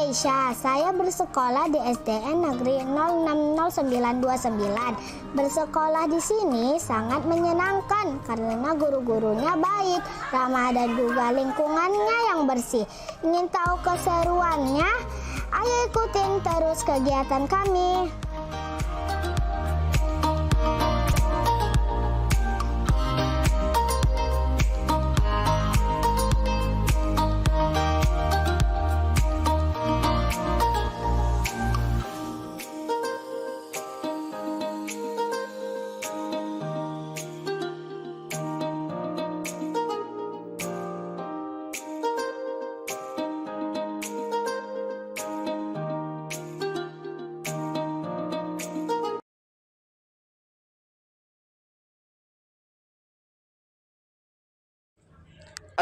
Aisyah, saya bersekolah di SDN Negeri 060929. Bersekolah di sini sangat menyenangkan karena guru-gurunya baik, ramah dan juga lingkungannya yang bersih. Ingin tahu keseruannya? Ayo ikutin terus kegiatan kami.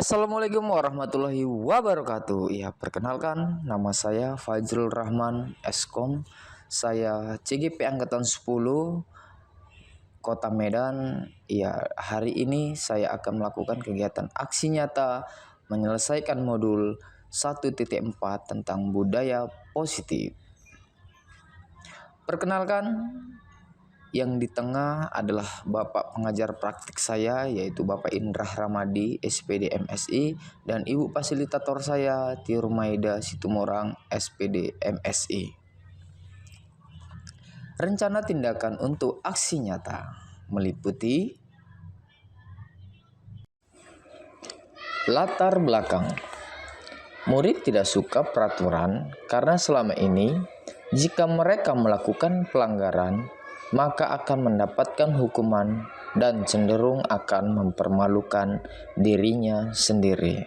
Assalamualaikum warahmatullahi wabarakatuh. Ya, perkenalkan nama saya Fajrul Rahman Eskom. Saya CGP Angkatan 10 Kota Medan. Ya, hari ini saya akan melakukan kegiatan aksi nyata menyelesaikan modul 1.4 tentang budaya positif. Perkenalkan, yang di tengah adalah Bapak pengajar praktik saya, yaitu Bapak Indra Ramadi, SPD MSI, dan Ibu fasilitator saya, Tia Rumaida Situmorang, SPD MSI. Rencana tindakan untuk aksi nyata meliputi latar belakang. Murid tidak suka peraturan karena selama ini jika mereka melakukan pelanggaran maka akan mendapatkan hukuman dan cenderung akan mempermalukan dirinya sendiri.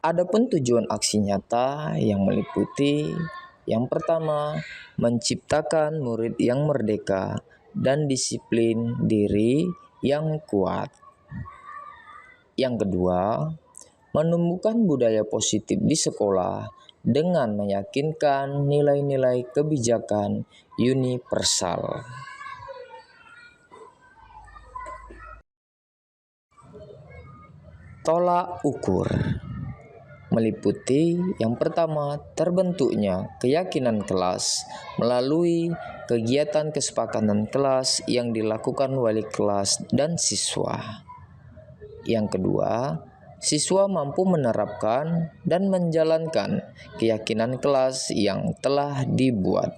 Adapun tujuan aksi nyata yang meliputi yang pertama, menciptakan murid yang merdeka dan disiplin diri yang kuat. Yang kedua, menumbuhkan budaya positif di sekolah dengan meyakinkan nilai-nilai kebijakan universal. Tolak ukur meliputi yang pertama, terbentuknya keyakinan kelas melalui kegiatan kesepakatan kelas yang dilakukan wali kelas dan siswa. Yang kedua, siswa mampu menerapkan dan menjalankan keyakinan kelas yang telah dibuat.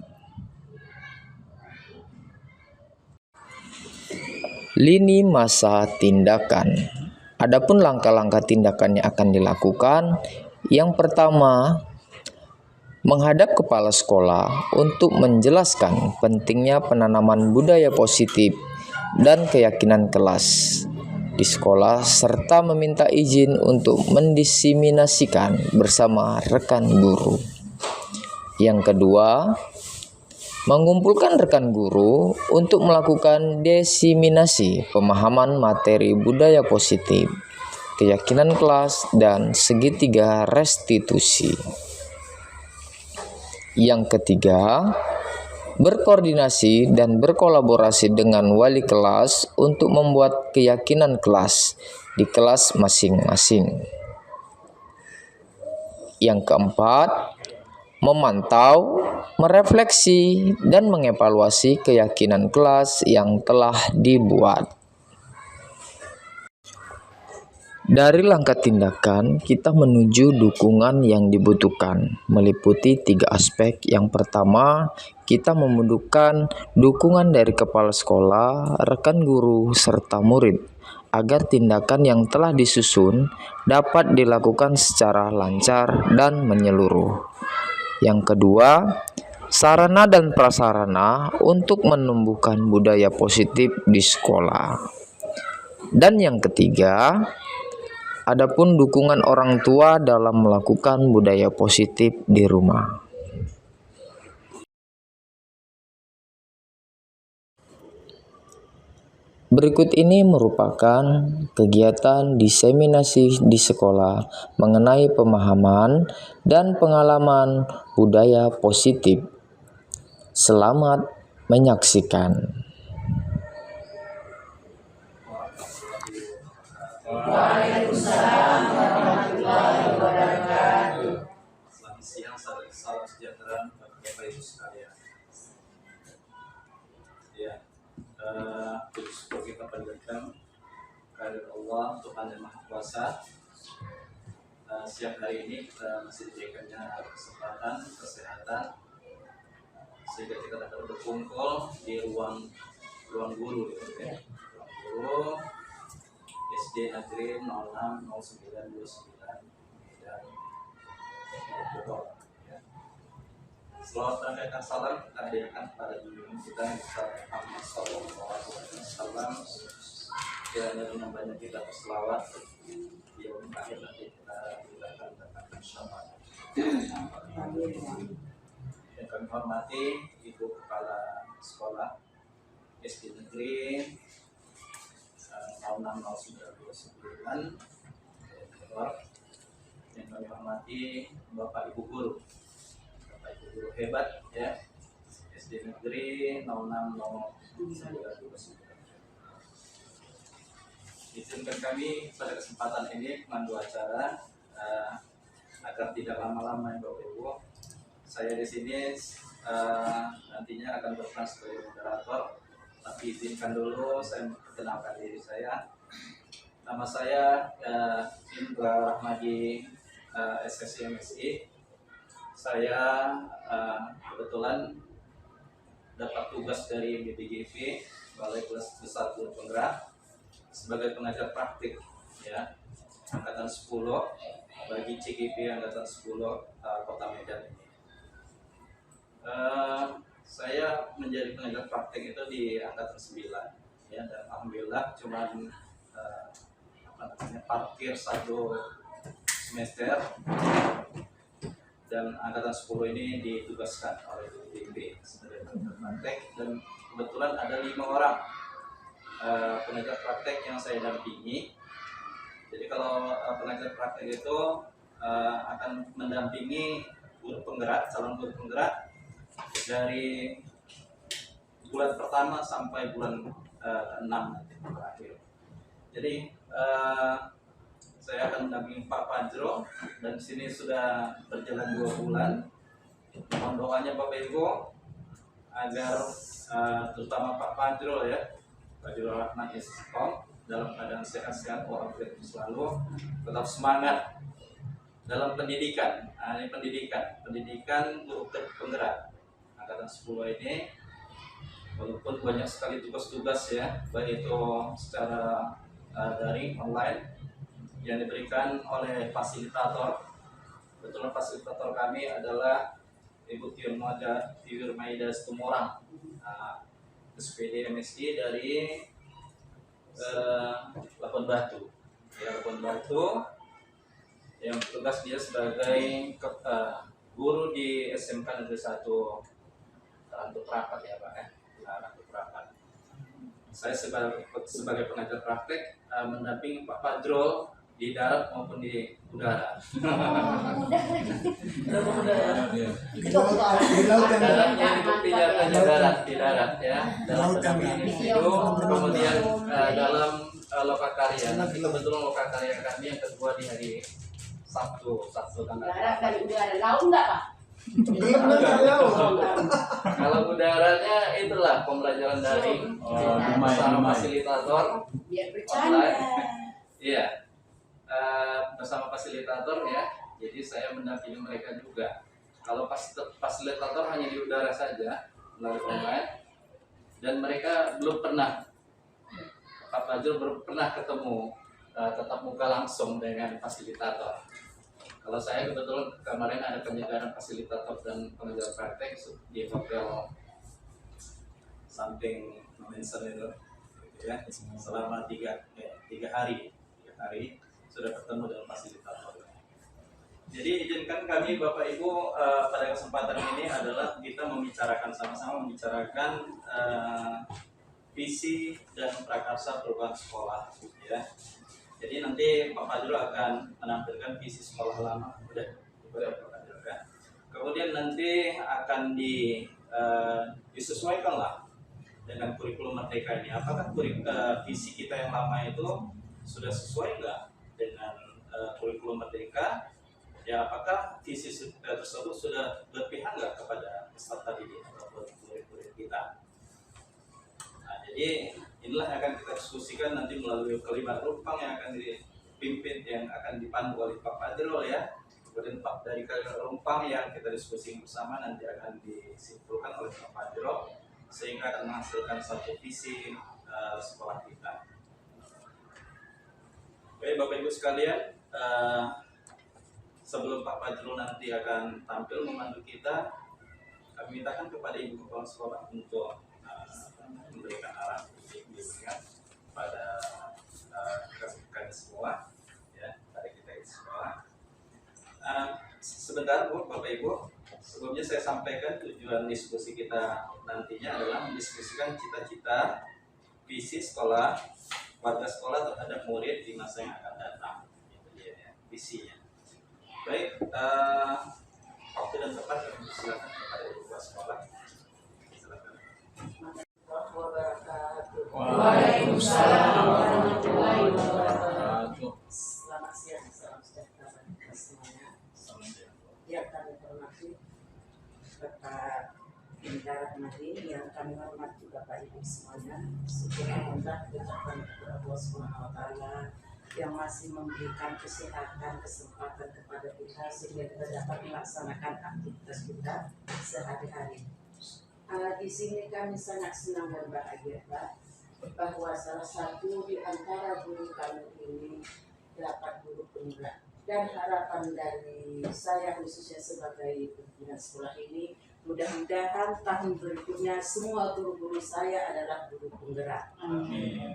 Lini masa tindakan. Adapun langkah-langkah tindakan yang akan dilakukan, yang pertama, menghadap kepala sekolah untuk menjelaskan pentingnya penanaman budaya positif dan keyakinan kelas di sekolah serta meminta izin untuk mendiseminasikan bersama rekan guru. Yang kedua, mengumpulkan rekan guru untuk melakukan diseminasi pemahaman materi budaya positif, keyakinan kelas, dan segitiga restitusi. Yang ketiga, berkoordinasi dan berkolaborasi dengan wali kelas untuk membuat keyakinan kelas di kelas masing-masing. Yang keempat, memantau, merefleksi, dan mengevaluasi keyakinan kelas yang telah dibuat. Dari langkah tindakan, kita menuju dukungan yang dibutuhkan, meliputi 3 aspek. Yang pertama, kita membutuhkan dukungan dari kepala sekolah, rekan guru, serta murid, agar tindakan yang telah disusun dapat dilakukan secara lancar dan menyeluruh. Yang kedua, sarana dan prasarana untuk menumbuhkan budaya positif di sekolah. Dan yang ketiga, adapun dukungan orang tua dalam melakukan budaya positif di rumah. Berikut ini merupakan kegiatan diseminasi di sekolah mengenai pemahaman dan pengalaman budaya positif. Selamat menyaksikan. Waalaikumsalam warahmatullahi wabarakatuh. Selamat siang, salam sejahtera bagi Bapak Ibu sekalian. Ya, bersyukur kita panjatkan kehadirat Allah Tuhan yang Maha Kuasa. Siang hari ini kita masih diberikannya kesempatan, kesehatan, sehingga kita dapat berkumpul di ruang guru, gitu ya. Ruang guru SD Negeri 060929 dan Bogor. Ya. Selamat menyampaikan salam kita hadirkan pada junjungan kita Muhammad SAW. Kiranya dengan banyak kita berselawat, dia akhir nanti kita akan datang insyaallah. Yang kami hormati Ibu Kepala Sekolah SD Negeri 060929 Bogor. Yang kami hormati Bapak Ibu Guru hebat ya, SD Negeri 060929. Izinkan kami pada kesempatan ini memandu acara agar tidak lama-lama ya Bapak Ibu. Saya di sini nantinya akan berperan sebagai moderator, tapi izinkan dulu saya memperkenalkan diri saya. Nama saya Indra Rahmadi, SSI MSI. Saya kebetulan dapat tugas dari BPGV, Balai Kelas Besar Guru Penggerak, sebagai pengajar praktik ya, angkatan 10 bagi CGP angkatan 10 Kota Medan ini. Saya menjadi pengajar praktik itu di angkatan 9 ya, dan alhamdulillah cuman parkir 1 semester, dan angkatan 10 ini ditugaskan oleh BPGV sebagai pengajar praktek, dan kebetulan ada 5 orang pengajar praktek yang saya dampingi. Jadi kalau pengajar praktek itu akan mendampingi guru penggerak, calon guru penggerak dari bulan pertama sampai bulan ke-6 nanti terakhir. Jadi saya akan mendampingi Pak Fajro, dan di sini sudah berjalan 2 bulan. Mohon doanya Bapak Ibu agar terutama Pak Fajro ya, Fajrul Rahman Istiqom dalam keadaan sehat-sehat walafiat selalu, tetap semangat dalam pendidikan. Ini pendidikan guru penggerak angkatan 10 ini, walaupun banyak sekali tugas-tugas ya, baik itu secara daring online yang diberikan oleh fasilitator. Kebetulan fasilitator kami adalah Ibu Tiur Maida Situmorang, SPD MSI dari Labuan Batu. Ya, Labuan Batu yang tugas dia sebagai guru di SMK Negeri 1 Rantu Prapat ya Pak ya, Rantu Prapat. Saya sebagai pengajar praktek mendampingi Pak Fajrul di darat maupun di udara. Daratnya itu hanya di darat ya, dalam pendampingan itu, kemudian dalam lokakarya. Nanti kebetulan lokakarya kami yang kedua di hari Sabtu tanggal. Darat dari udara, laut enggak Pak? Kalau udaranya itulah pembelajaran daring bersama fasilitator. Biar bercanda. Iya. Bersama fasilitator ya, jadi saya mendampingi mereka juga. Kalau fasilitator hanya di udara saja melalui online, dan mereka belum pernah, Pak Fajrul belum pernah ketemu tatap muka langsung dengan fasilitator. Kalau saya kebetulan kemarin ada penyegaran fasilitator dan pengajar praktek di hotel samping Mansion itu, ya, selama 3 hari sudah bertemu dengan fasilitator. Jadi izinkan kami Bapak Ibu pada kesempatan ini adalah kita sama-sama membicarakan visi dan prakarsa perubahan sekolah ya. Jadi nanti Pak Fajrul akan menampilkan visi sekolah lama, kemudian nanti akan disesuaikan lah dengan kurikulum merdeka ini. Apakah visi kita yang lama itu sudah sesuai nggak dengan kurikulum Merdeka? Ya, apakah visi tersebut sudah berpihak nggak kepada peserta didik atau murid-murid kita? Nah, jadi inilah yang akan kita diskusikan nanti melalui kelima rumpang yang akan dipimpin, yang akan dipandu oleh Pak Fajrul ya. Kemudian dari kelima rumpang yang kita diskusi bersama nanti akan disimpulkan oleh Pak Fajrul sehingga akan menghasilkan satu visi sekolah kita. Baik Bapak Ibu sekalian, sebelum Pak Fajrul nanti akan tampil memandu kita, kami mintakan kepada Ibu Kepala Sekolah untuk memberikan arahan bimbingan pada kami semua, ya, pada kita semua. Sebentar Bu, Bapak Ibu, sebelumnya saya sampaikan tujuan diskusi kita nantinya adalah mendiskusikan cita-cita, visi sekolah, warga sekolah terhadap murid di masa yang akan datang. Itu dia ya, visinya. Baik, waktu dan tempat kami silakan kepada Ibu Kepala Sekolah. Silakan. Waalaikumsalam warahmatullahi wabarakatuh. Selamat siang, salam sejahtera bagi kita semuanya. Yang kami hormati Bapak Indra Rahmadi, yang kami hormati Bapak Ibu semuanya. Syukur alhamdulillah ucapan kepada Allah Subhanahu wa Ta'ala yang masih memberikan kesehatan, kesempatan kepada kita sehingga kita dapat melaksanakan aktivitas kita sehari-hari. Di sini kami sangat senang dan bahagia Pak, bahwa salah satu di antara guru kami ini dapat guru penggerak, dan harapan dari saya khususnya sebagai pimpinan sekolah ini, mudah-mudahan tahun berikutnya semua guru-guru saya adalah guru penggerak.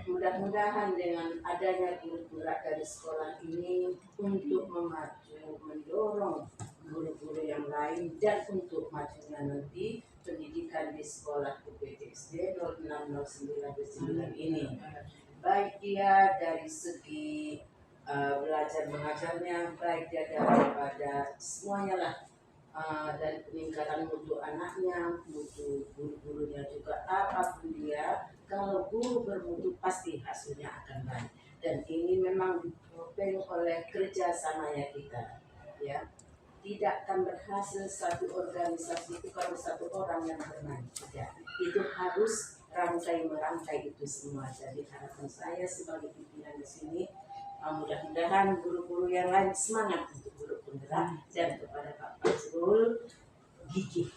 Mudah-mudahan dengan adanya guru penggerak dari sekolah ini untuk mendorong guru-guru yang lain dan untuk majunya nanti pendidikan di sekolah UPTSD 0609 ini, baik dia dari segi belajar mengajarnya, baik dia daripada semuanya lah, dari peningkatan mutu anaknya, mutu guru-gurunya juga, apapun dia, kalau guru bermutu pasti hasilnya akan baik. Dan ini memang ditopeng oleh kerjasamanya kita, ya. Tidak akan berhasil satu organisasi itu kalau satu orang yang bermain, tidak. Itu harus merangkai itu semua. Jadi harapan saya sebagai pimpinan di sini, mudah-mudahan guru-guru yang lain semangat untuk guru penggerak, dan kepada Pak Fajrul gigih.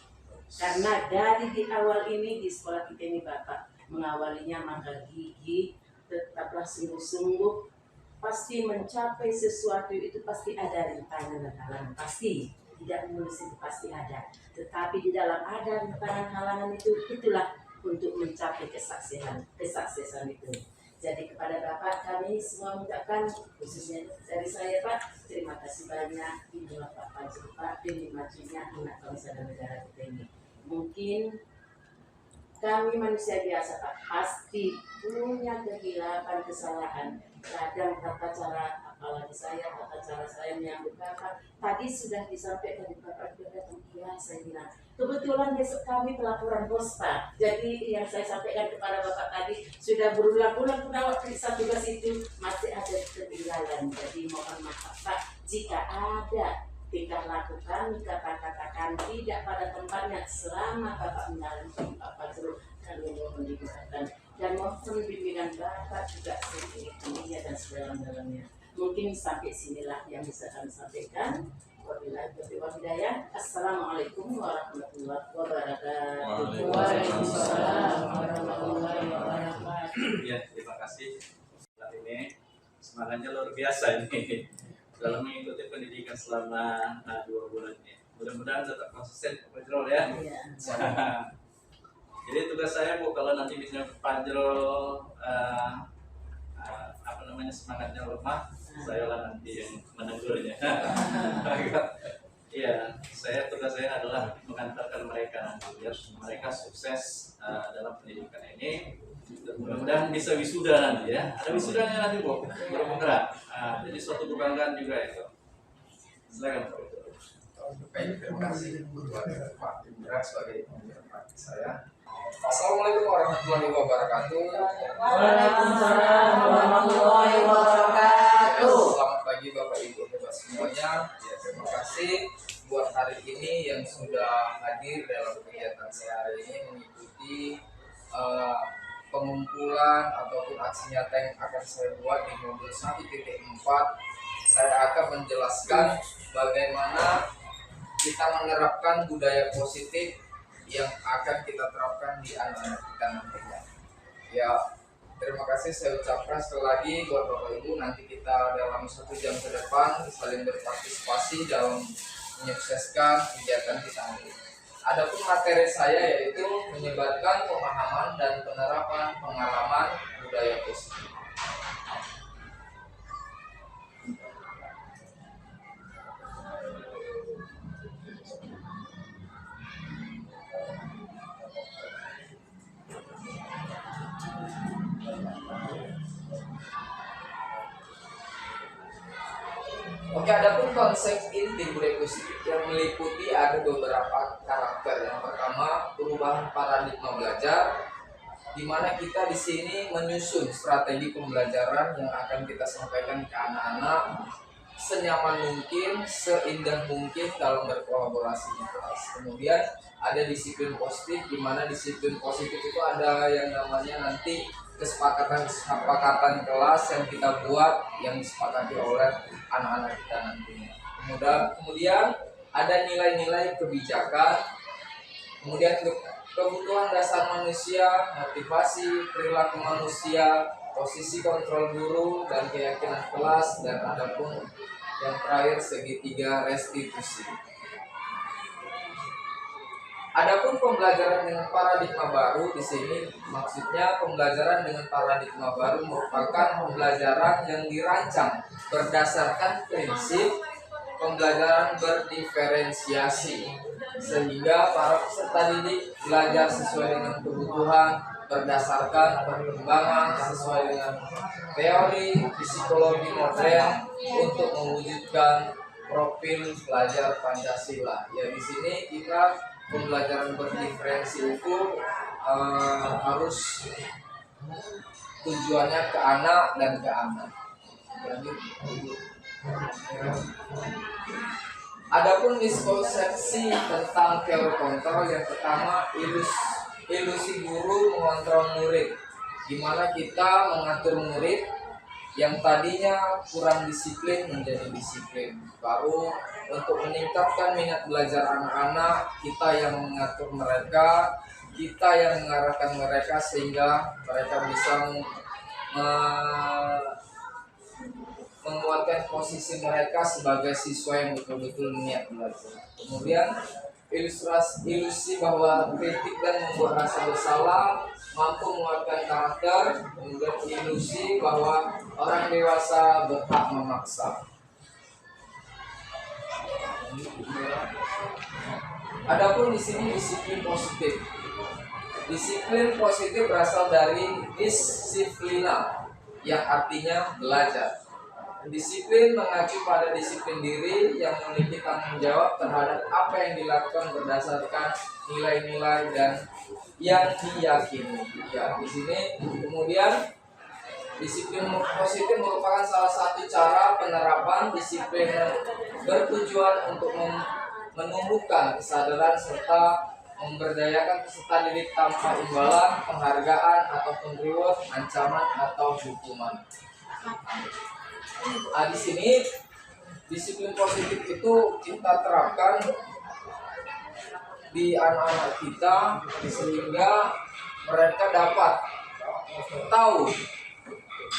Karena dari di awal ini di sekolah kita ini Bapak mengawalinya, maka gigih, tetaplah sungguh-sungguh. Pasti mencapai sesuatu itu pasti ada rintangan dan halangan, pasti tidak mulus itu pasti ada. Tetapi di dalam ada rintangan halangan itulah untuk mencapai kesuksesan itu. Jadi kepada Bapak kami semua mengucapkan, khususnya dari saya Pak, terima kasih banyak. Inilah Pak Fajrul Pak, demi majunya anak bangsa dan negara kita ini. Mungkin kami manusia biasa Pak, pasti punya kehilapan, kesalahan. Kadang tata cara, apalagi saya, tata cara saya menyambut Bapak, tadi sudah disampaikan di Bapak juga datang, ya saya bilang, kebetulan besok kami pelaporan bos Pak. Jadi yang saya sampaikan kepada Bapak tadi, sudah berulang-ulang penawar periksa tugas itu, masih ada ketinggalan. Jadi mohon maaf Pak, jika ada tingkah laku kami, kata-katakan tidak pada tempatnya selama Bapak mendampingi Pak Fajrul, kami mohon dimaafkan. Dan mohon bimbingan Bapak juga setinggi-tingginya dan sedalam-dalamnya. Mungkin sampai sinilah yang bisa kami sampaikan. Wabillahi taufiq wal hidayah. Assalamualaikum warahmatullahi wabarakatuh. Waalaikumsalam warahmatullahi wabarakatuh. Ya, terima kasih. Saat ini semangatnya luar biasa ini dalam mengikuti pendidikan selama 2 bulan ini. Mudah-mudahan tetap konsisten Pak Fajrul ya. Jadi tugas saya Bu, kalau nanti misalnya Fajrul semangatnya lemah, saya lah nanti yang menegurnya. Iya, tugas saya adalah mengantarkan mereka nanti biar mereka sukses dalam pendidikan ini. Mudah-mudahan bisa wisuda nanti ya. Ada wisudanya nanti Bu, guru penggerak. Jadi suatu kebanggaan juga itu. Silakan Pak. Baik, terima kasih buat Pak Indra sebagai pemimpin saya. Assalamualaikum warahmatullahi wabarakatuh. Waalaikumsalam warahmatullahi wabarakatuh. Selamat pagi Bapak Ibu hebat semuanya. Ya, terima kasih buat hari ini yang sudah hadir dalam kegiatan saya hari ini mengikuti pengumpulan ataupun aksi nyata yang akan saya buat di modul 1.4. Saya akan menjelaskan bagaimana kita menerapkan budaya positif yang akan kita terapkan di anak-anak kita nantinya. Ya, terima kasih saya ucapkan sekali lagi buat Bapak Ibu. Nanti kita dalam 1 jam ke depan saling berpartisipasi dalam menyukseskan kegiatan kita nanti. Adapun materi saya yaitu menyebarkan pemahaman dan penerapan pengalaman budaya positif. Oke, adapun konsep inti budaya positif yang meliputi ada beberapa karakter. Yang pertama, perubahan paradigma belajar, di mana kita di sini menyusun strategi pembelajaran yang akan kita sampaikan ke anak-anak senyaman mungkin, seindah mungkin dalam berkolaborasi di kelas. Kemudian ada disiplin positif, di mana disiplin positif itu ada yang namanya nanti kesepakatan kelas yang kita buat yang disepakati oleh anak-anak kita nantinya. Kemudian ada nilai-nilai kebijakan, kemudian kebutuhan dasar manusia, motivasi, perilaku manusia, posisi kontrol guru dan keyakinan kelas, dan adapun yang terakhir segitiga restitusi. Adapun pembelajaran dengan paradigma baru di sini maksudnya pembelajaran dengan paradigma baru merupakan pembelajaran yang dirancang berdasarkan prinsip pembelajaran berdiferensiasi sehingga para peserta didik belajar sesuai dengan kebutuhan berdasarkan perkembangan sesuai dengan teori psikologi modern untuk mewujudkan profil pelajar Pancasila. Ya, di sini kita pembelajaran berdiferensi itu harus tujuannya ke anak dan ke anak. Adapun miskonsepsi tentang teori kontrol, yang pertama ilusi guru mengontrol murid, di mana kita mengatur murid yang tadinya kurang disiplin menjadi disiplin. Baru untuk meningkatkan minat belajar anak-anak, kita yang mengatur mereka, kita yang mengarahkan mereka sehingga mereka bisa menguatkan posisi mereka sebagai siswa yang betul-betul niat belajar. Kemudian ilusi bahwa kritik dan membuat rasa bersalah mampu menguatkan karakter. Kemudian ilusi bahwa orang dewasa berhak memaksa. Adapun di sini disiplin positif. Disiplin positif berasal dari disiplina yang artinya belajar. Disiplin mengacu pada disiplin diri yang memiliki tanggung jawab terhadap apa yang dilakukan berdasarkan nilai-nilai dan yang diyakini. Ya, di sini kemudian disiplin positif merupakan salah satu cara penerapan disiplin bertujuan untuk menumbuhkan kesadaran serta memberdayakan peserta didik tanpa imbalan, penghargaan ataupun reward, ancaman atau hukuman. Nah, di sini disiplin positif itu kita terapkan di anak-anak kita sehingga mereka dapat tahu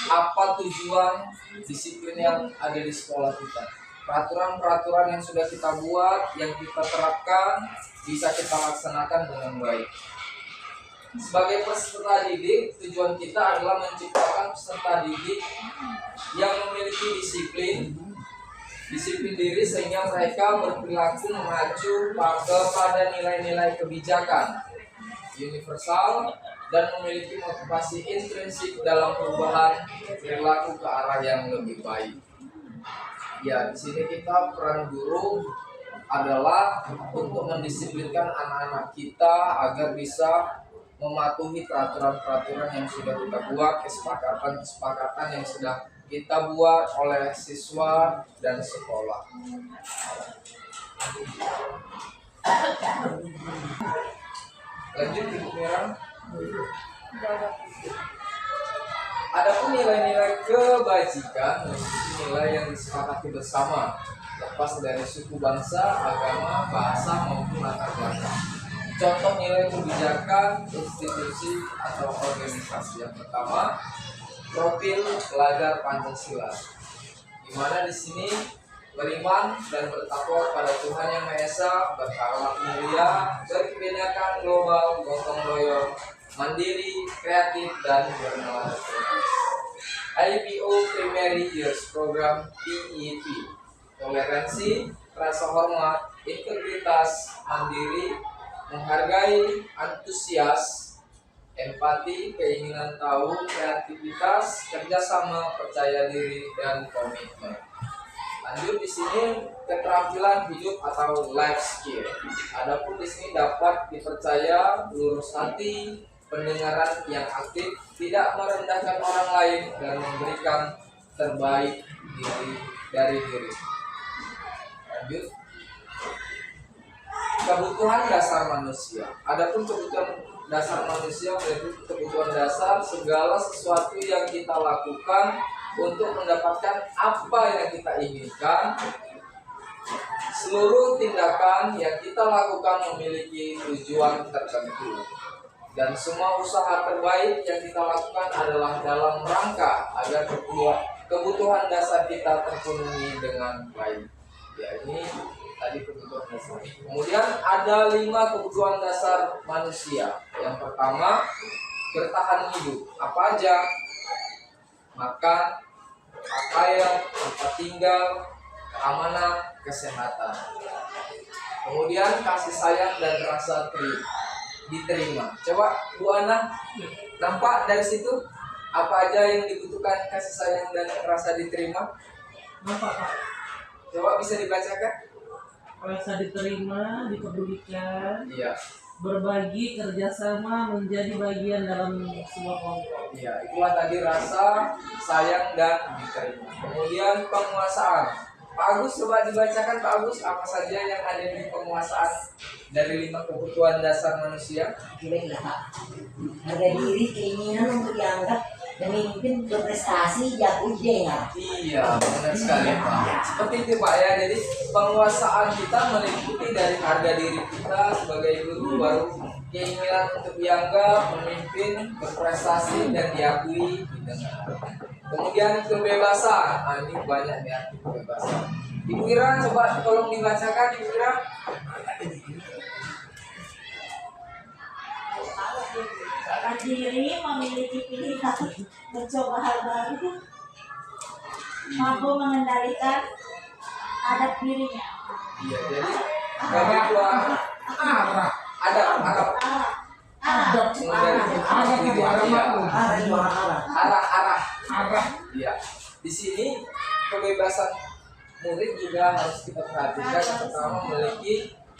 apa tujuan disiplin yang ada di sekolah kita. Peraturan-peraturan yang sudah kita buat, yang kita terapkan bisa kita laksanakan dengan baik. Sebagai peserta didik, tujuan kita adalah menciptakan peserta didik yang memiliki disiplin diri sehingga mereka berperilaku mengacu pada nilai-nilai kebijakan universal dan memiliki motivasi intrinsik dalam perubahan perilaku ke arah yang lebih baik. Ya, di sini kita peran guru adalah untuk mendisiplinkan anak-anak kita agar bisa mematuhi peraturan-peraturan yang sudah kita buat, kesepakatan-kesepakatan yang sudah kita buat oleh siswa dan sekolah. Lanjut Ibu Mira. Adapun nilai-nilai kebajikan, nilai yang disepakati bersama, lepas dari suku bangsa, agama, bahasa maupun latar belakang. Contoh nilai kebijakan institusi atau organisasi. Yang pertama, profil pelajar Pancasila. Di mana di sini beriman dan bertakwa pada Tuhan Yang Maha Esa, berakhlak mulia, berkebinekaan global, gotong royong, mandiri, kreatif, dan bernalar. IPO Primary Years Program PEP, toleransi, rasa hormat, integritas, mandiri, menghargai, antusias, empati, keinginan tahu, kreativitas, kerjasama, percaya diri, dan komitmen. Lanjut di sini keterampilan hidup atau life skill. Adapun di sini dapat dipercaya, lurus hati, pendengaran yang aktif, tidak merendahkan orang lain, dan memberikan terbaik dari diri. Lanjut. Kebutuhan dasar manusia. Adapun kebutuhan dasar manusia yaitu kebutuhan dasar segala sesuatu yang kita lakukan untuk mendapatkan apa yang kita inginkan. Seluruh tindakan yang kita lakukan memiliki tujuan tertentu. Dan semua usaha terbaik yang kita lakukan adalah dalam rangka agar kebutuhan dasar kita terpenuhi dengan baik. Ya, ini tadi kebutuhan dasar. Kemudian ada 5 kebutuhan dasar manusia. Yang pertama, bertahan hidup. Apa aja? Makan, pakaian, tempat tinggal, keamanan, kesehatan. Kemudian kasih sayang dan rasa diterima. Coba Bu Ana, nampak dari situ apa aja yang dibutuhkan kasih sayang dan rasa diterima? Nampak Pak. Coba bisa dibacakan? Rasa diterima, dipedulikan, Iya. berbagi, kerjasama, menjadi bagian dalam sebuah kelompok. Iya, itulah tadi rasa sayang dan diterima. Kemudian penguasaan. Pak Agus, coba dibacakan Pak Agus apa saja yang ada di penguasaan dari 5 kebutuhan dasar manusia. Kira-kira Pak, harga diri, keinginan untuk dianggap pemimpin, berprestasi, jago ide. Iya, benar sekali Pak. Seperti itu Pak ya. Jadi penguasaan kita meliputi dari harga diri kita sebagai guru, baru keinginan untuk dianggap pemimpin, berprestasi dan diakui. Kemudian kebebasan. Nah, ini banyak ya kebebasan. Ibu Ira, coba tolong dibacakan Ibu Ira. Mandiri, memiliki pilihan, mencoba hal baru, mampu mengendalikan adat dirinya. Iya, jadi bagi dua arah. Iya. Di sini kebebasan murid juga harus kita perhatikan. Yang pertama, memiliki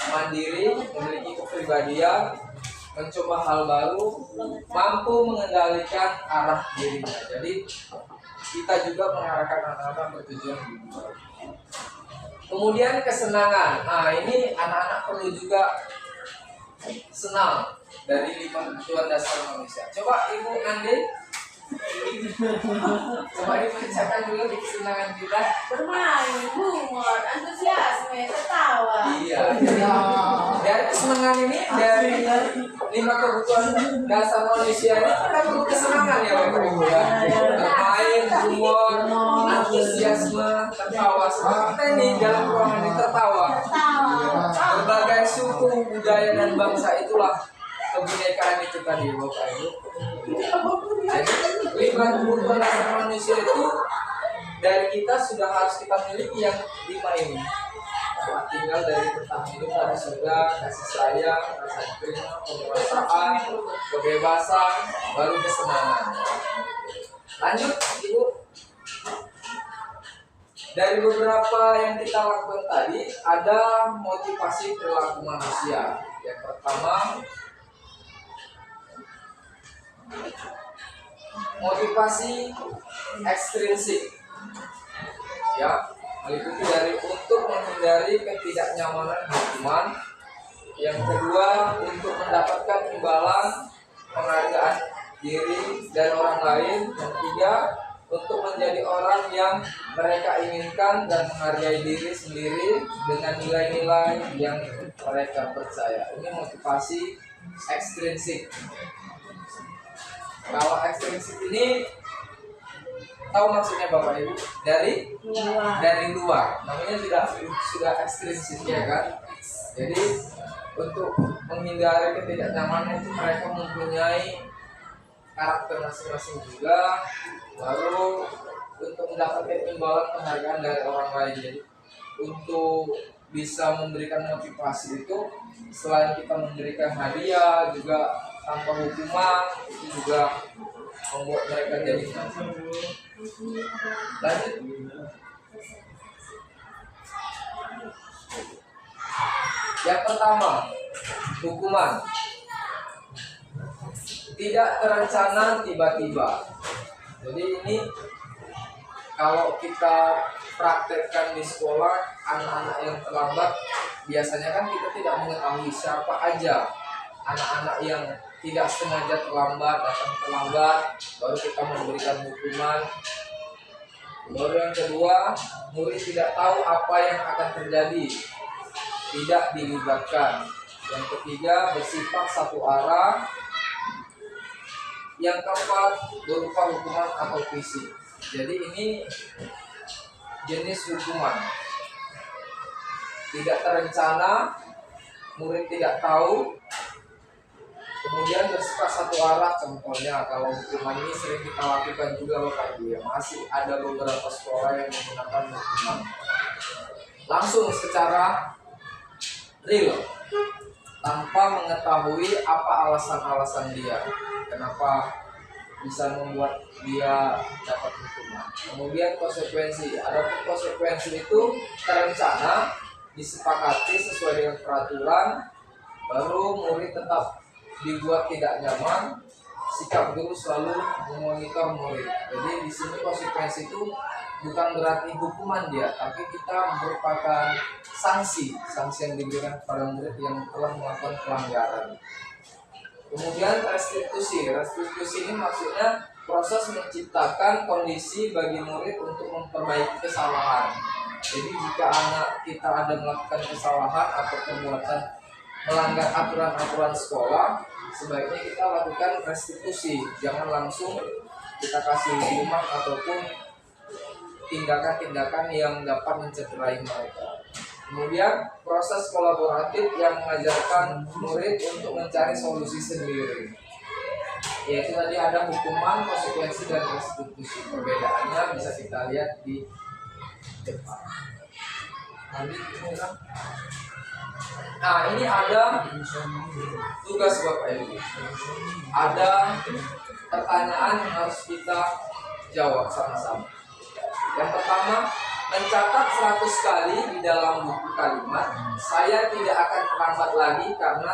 mandiri, memiliki kepribadian, mencoba hal baru, mampu mengendalikan arah dirinya. Jadi kita juga mengarahkan anak-anak bertujuan hidup baru. Kemudian kesenangan. Nah, ini anak-anak perlu juga senang dari 5 kebutuhan dasar manusia. Coba Ibu Ande, coba dibacakan dulu di kesenangan kita. Bermain, humor, antusiasme, tertawa. Iya. Dari kesenangan ini, dari 5 kebutuhan dasar manusia ini kita perlu kesenangan ya Bapak Ibu ya. Bermain, humor, antusiasme, tertawa. Seperti kita ini dalam ruangan ini tertawa. Berbagai suku, budaya dan bangsa itulah kebinekaan itu tadi Bapak Ibu. Jadi 5 kebutuhan dasar manusia itu dari kita sudah harus kita miliki yang 5 ini. Tinggal dari bertahan hidup tadi sudah, kasih sayang, rasa diterima, penguasaan, kebebasan, baru kesenangan. Lanjut Ibu. Dari beberapa yang kita lakukan tadi ada motivasi perilaku manusia. Yang pertama, Motivasi ekstrinsik, ya, meliputi dari untuk menghindari ketidaknyamanan hukuman. Yang kedua, untuk mendapatkan imbalan penghargaan diri dan orang lain. Yang ketiga, untuk menjadi orang yang mereka inginkan dan menghargai diri sendiri dengan nilai-nilai yang mereka percaya. Ini motivasi ekstrinsik. Kalau ekstrinsik ini tahu maksudnya Bapak Ibu? Dari luar. Namanya sudah ekstrinsik, ya kan? Jadi untuk menghindari ketidaknyamanan itu mereka mempunyai karakter masing-masing juga. Lalu untuk mendapatkan imbalan penghargaan dari orang lain. Jadi untuk bisa memberikan motivasi itu, selain kita memberikan hadiah juga tanpa hukuman, itu juga membuat mereka jadi lanjut. Yang pertama, hukuman tidak terencana tiba-tiba. Jadi ini kalau kita praktekkan di sekolah, anak-anak yang terlambat biasanya kan kita tidak mengetahui siapa aja anak-anak yang tidak sengaja terlambat, datang terlambat, baru kita memberikan hukuman. Baru yang kedua, murid tidak tahu apa yang akan terjadi, tidak dilibatkan. Yang ketiga, bersifat satu arah. Yang keempat, berupa hukuman atau fisik. Jadi ini jenis hukuman tidak terencana, murid tidak tahu, kemudian bersifat satu arah. Contohnya kalau hukuman ini sering kita lakukan juga Bapak Ibu, ya, masih ada beberapa sekolah yang menggunakan hukuman langsung secara real tanpa mengetahui apa alasan-alasan dia kenapa bisa membuat dia dapat hukuman. Kemudian konsekuensi, adapun konsekuensi itu terencana, disepakati sesuai dengan peraturan, baru murid tetap dibuat tidak nyaman. Sikap guru selalu memonitor murid. Jadi di sini konsekuensi itu bukan berarti hukuman dia, tapi kita merupakan sanksi yang diberikan kepada murid yang telah melakukan pelanggaran. Kemudian restitusi ini maksudnya proses menciptakan kondisi bagi murid untuk memperbaiki kesalahan. Jadi jika anak kita ada melakukan kesalahan atau perbuatan melanggar aturan-aturan sekolah, sebaiknya kita lakukan restitusi, jangan langsung kita kasih hukuman ataupun tindakan-tindakan yang dapat mencederai mereka. Kemudian proses kolaboratif yang mengajarkan murid untuk mencari solusi sendiri. Yaitu tadi ada hukuman, konsekuensi, dan restitusi. Perbedaannya bisa kita lihat di depan. Nah, ini ada tugas Bapak Ibu. Ada pertanyaan yang harus kita jawab sama-sama. Yang pertama, mencatat 100 kali di dalam buku kalimat, saya tidak akan terlambat lagi karena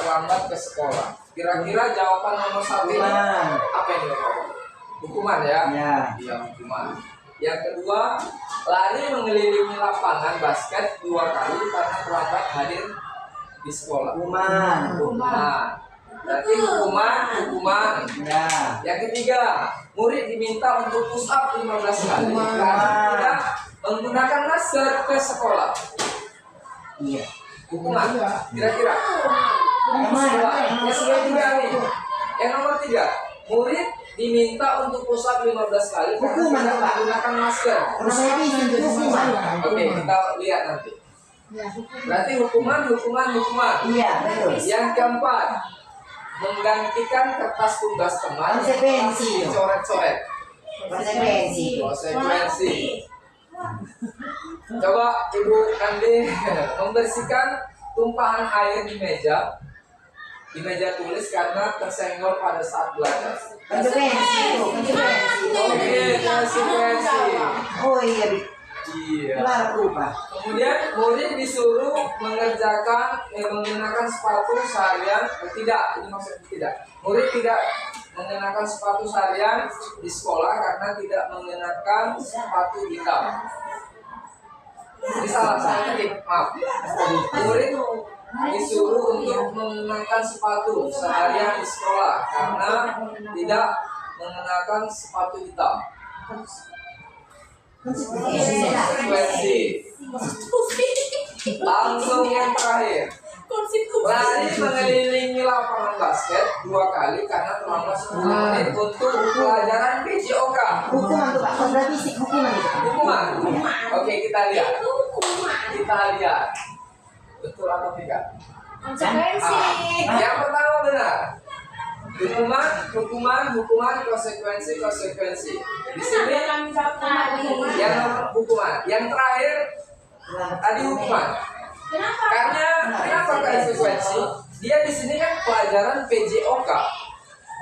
terlambat ke sekolah. Kira-kira jawaban nomor 1 apa yang Bapak? Hukuman, ya? Iya, hukuman. Yang kedua, lari mengelilingi lapangan basket 2 kali karena terlambat hadir di sekolah. Hukuman. Berarti hukuman. Ya. Yang ketiga, murid diminta untuk push up 15 kali karena tidak menggunakan masker ke sekolah. Iya. Hukuman. Kira-kira. Yang nomor 3, murid diminta untuk push up 15 kali karena tidak menggunakan masker. Oke, kita lihat nanti. Berarti hukuman. Iya, betul. Yang keempat, menggantikan kertas tugas teman Konsekuensi. coret-coret. Konsekuensi. Coba Ibu Kandi membersihkan tumpahan air di meja tulis karena tersenggol pada saat belajar. Konsekuensi. Oke, konsekuensi. Oh iya. Iya. Lara berubah. Kemudian murid disuruh menggunakan sepatu seharian. Tidak, ini maksudnya tidak. Murid tidak mengenakan sepatu seharian di sekolah karena tidak mengenakan sepatu hitam. Ini salah saya tadi, maaf. Murid disuruh untuk mengenakan sepatu seharian di sekolah karena tidak mengenakan sepatu hitam. Konsekuensi. Langsung yang terakhir. Lari mengelilingi lapangan basket 2 kali karena terlambat 10 menit untuk pelajaran PJOK. Hukuman tuh Pak, kontra fisik hukuman itu. Hukuman. Oke, kita lihat. Kita lihat. Betul atau tidak? Konsekuensi. Yang pertama benar. Hukuman, konsekuensi. Di sini yang hukuman. Yang terakhir tadi hukuman. Kenapa konsekuensi? Dia di sini kan pelajaran PJOK.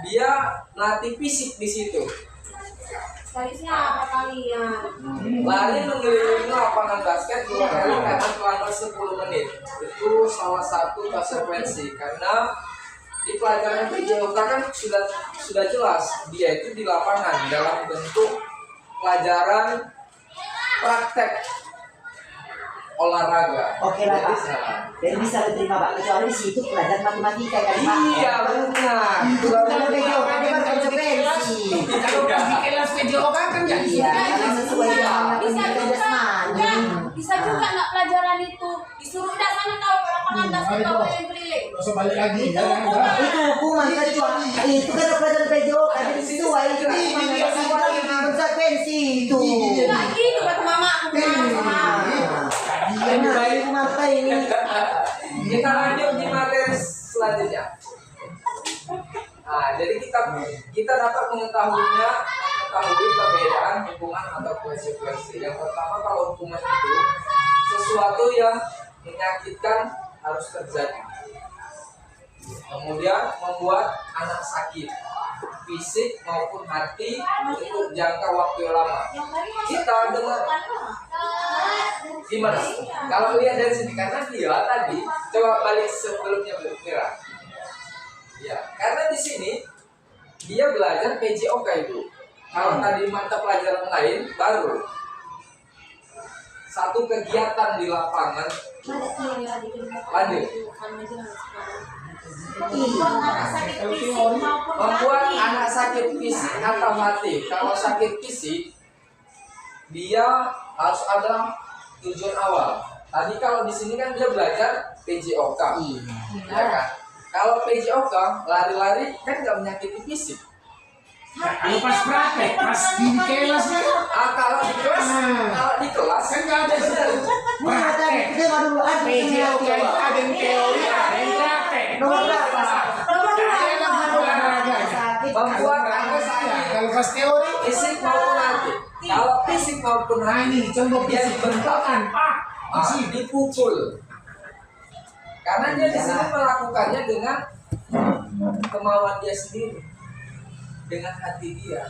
Dia latih fisik di situ. Garisnya apa kalian? Lari mengelilingi lapangan basket 2 kali karena terlambat 10 menit. Itu salah satu konsekuensi karena di pelajaran PJOK kan sudah jelas dia itu di lapangan dalam bentuk pelajaran praktek olahraga. Oke lah Pak. Jadi bisa diterima Pak, kecuali di situ pelajaran matematika kan Pak. Iya benar. Kalau PJOK dia kan konsekuensi. Kalau di kelas PJOK kan jadi Iya, karena sesuai dengan Bisa pendidikan juga, jasmani. bisa juga nggak pelajaran itu disuruh dah sana kau ke lapangan basket kau keliling-keliling. Usah balik lagi ya. Itu hukuman kecuali itu kan pelajaran PJOK jadi sesuai itu konsekuensi itu. Nggak gitu kata mama aku kemarin. Yang baik mata ini. Kita lanjut di materi selanjutnya. Nah, jadi kita dapat mengetahui perbedaan hukuman atau konsekuensi. Yang pertama, kalau hukuman itu sesuatu yang menyakitkan harus terjadi. Kemudian membuat anak sakit, fisik maupun hati untuk jangka waktu yang lama. Kita dengar gimana? Kalau lihat dari sini karena dia tadi coba balik sebelumnya Mira. Ya, karena di sini dia belajar PJOK itu. Kalau tadi mata pelajaran lain baru satu kegiatan di lapangan. Lanjut. Membuat anak sakit fisik atau hati. Kalau sakit fisik dia harus ada tujuan awal. Tadi kalau di sini kan dia belajar PJOK, ya kan? Kalau PJOK lari-lari kan nggak menyakiti fisik. Kalau pas praktek, pas di kelas kan. Kalau di kelas Kan nggak ada praktek. Kita nggak dulu ada PJOK ada yang teori, ada yang praktek. Nomor berapa? membuat anak sakit. Kalau pas teori, Fisik maupun hati. Kalau fisik maupun nah hati ini contoh dia fisik dibentakkan, dipukul. Karena dia di sini melakukannya dengan kemauan dia sendiri, dengan hati dia.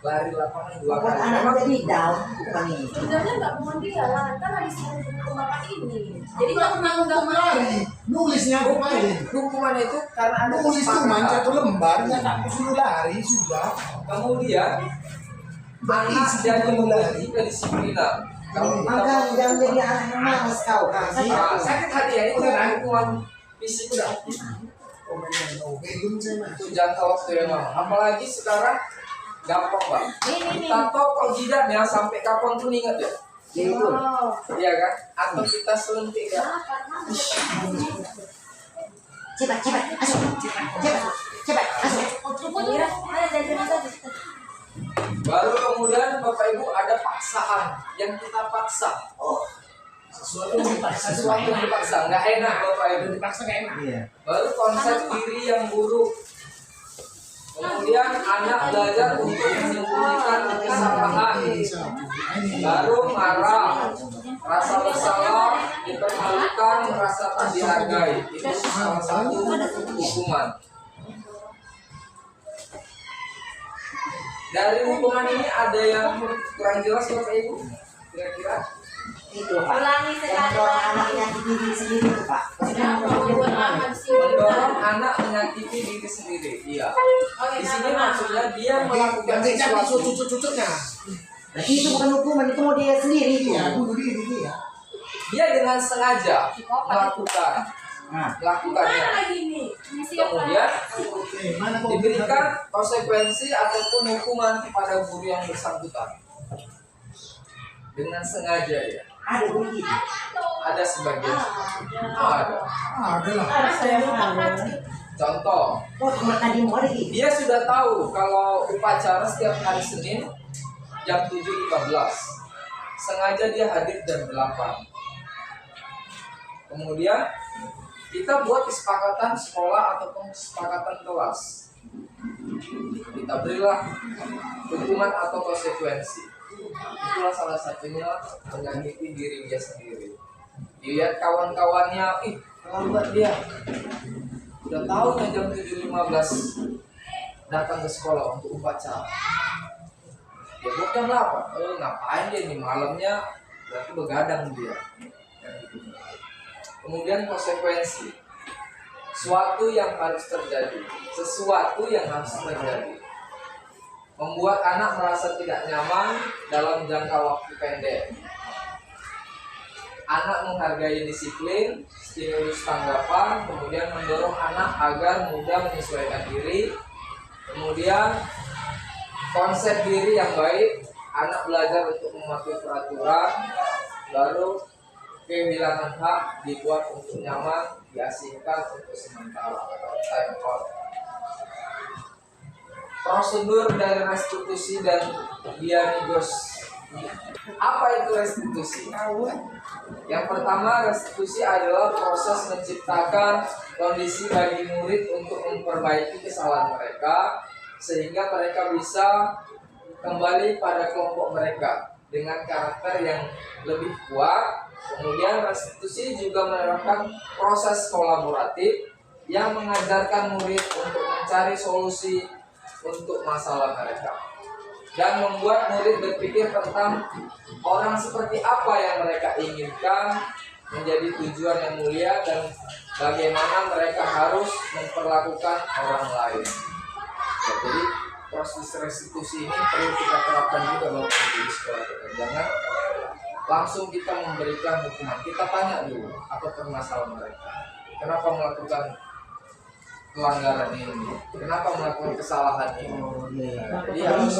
Lari lapangan 2 Buat kali. anak Memang jadi down bukan ini. Sebenarnya nggak cuma dia lah, kan habis hukum bapak ini. Jadi nggak pernah nggak mau. lari, nulisnya kemarin. hukuman itu karena ada Nulis cuma kesepakatan. 1 lembar, nggak tak suruh lari sudah. Kemudian anak jadi mengerti kedisiplinan. Kalau kita Maka jangan jadi anak yang malas kau. sakit hati ya itu hukuman fisik udah itu jangka waktu yang lama. Apalagi sekarang gampang bang. Kita tokok jidatnya sampai kapan pun ingat ya. Jadi itu. Iya kan? Atau kita selentik ya. Cepat, masuk. Cepat, masuk. Baru kemudian Bapak Ibu ada paksaan yang kita paksa. Sesuatu yang dipaksa, Sesuatu yang dipaksa nggak enak Bapak Ibu. dipaksa nggak enak. Iya. Baru konsep diri yang buruk. Kemudian anak belajar untuk menyembunyikan kesalahan. Baru marah, rasa bersalah, dipermalukan, merasa tak dihargai. Itu salah satu hukuman. Dari hukuman ini ada yang kurang jelas Bapak Ibu? Kira-kira? Itu Pak. Ulangi Yang sekali mendorong lagi. anak menyakiti diri sendiri itu Pak. Kenapa membuat aman sih? Mendorong anak menyakiti diri sendiri. Iya. Di sini maksudnya dia melakukan Yang jadi sesuatu. cucu-cucunya. Berarti itu bukan hukuman, itu mau dia sendiri itu. Iya, bunuh diri dia. Dia dengan sengaja melakukannya. Mana lagi nih? Ini siapa? Kemudian Mana kok diberikan konsekuensi ataupun hukuman kepada guru yang bersangkutan. Dengan sengaja ya. Ada begitu. Ada sebagian. Ada. Ada lah. Contoh, Oh, teman tadi mau ada gitu. dia sudah tahu kalau upacara setiap hari Senin jam 7.15. Sengaja dia hadir jam 8. Kemudian kita buat kesepakatan sekolah ataupun kesepakatan kelas. Kita berilah hukuman atau konsekuensi. Itulah salah satunya menyakiti diri dia sendiri. Dilihat kawan-kawannya, ih terlambat dia. Udah tahu jam 7.15 datang ke sekolah untuk upacara. Ya bukan apa? Ngapain dia nih malamnya? Berarti begadang dia. Kemudian konsekuensi, sesuatu yang harus terjadi, membuat anak merasa tidak nyaman dalam jangka waktu pendek. Anak menghargai disiplin, stimulus tanggapan, kemudian mendorong anak agar mudah menyesuaikan diri, kemudian konsep diri yang baik, anak belajar untuk mematuhi peraturan, baru kehilangan hak dibuat untuk nyaman, diasingkan untuk sementara atau time out. Prosedur dari restitusi dan bianigos. Apa itu restitusi? Yang pertama, restitusi adalah proses menciptakan kondisi bagi murid untuk memperbaiki kesalahan mereka sehingga mereka bisa kembali pada kelompok mereka dengan karakter yang lebih kuat. Kemudian restitusi juga menerapkan proses kolaboratif yang mengajarkan murid untuk mencari solusi untuk masalah mereka dan membuat murid berpikir tentang orang seperti apa yang mereka inginkan menjadi tujuan yang mulia dan bagaimana mereka harus memperlakukan orang lain. Ya, jadi proses restitusi ini perlu kita terapkan juga Bapak Ibu di sekolah kita. Jangan langsung kita memberikan hukuman. Kita tanya dulu apa permasalahan mereka. Kenapa melakukan pelanggaran ini? Kenapa melakukan kesalahan ini? Jadi harus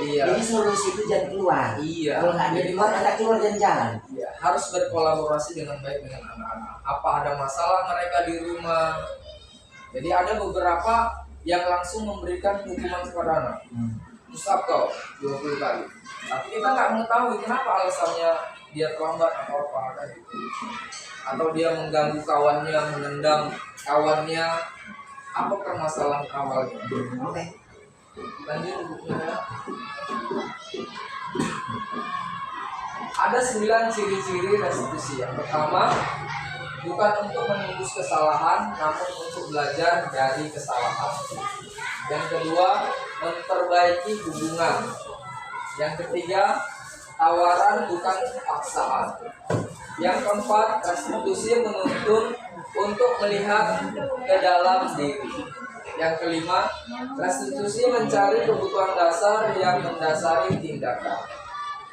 Jadi solusi itu jangan keluar. Iya. Kalau nggak jadi keluar, ada keluar dan jalan. Iya, harus berkolaborasi dengan baik dengan anak-anak. Apa ada masalah mereka di rumah? Jadi ada beberapa yang langsung memberikan hukuman kepada anak. Ustaz kau 20 kali. Tapi kita nggak mengetahui kenapa alasannya dia terlambat atau apa kan gitu. Atau dia mengganggu kawannya, menendang kawannya. Apa permasalahan awalnya? Oke. Lanjut bukunya. Ada 9 ciri-ciri restitusi. Yang pertama, bukan untuk menembus kesalahan, namun untuk belajar dari kesalahan. Yang kedua, memperbaiki hubungan. Yang ketiga, tawaran bukan paksaan. Yang keempat, restitusi menuntun untuk melihat ke dalam diri. Yang kelima, restitusi mencari kebutuhan dasar yang mendasari tindakan.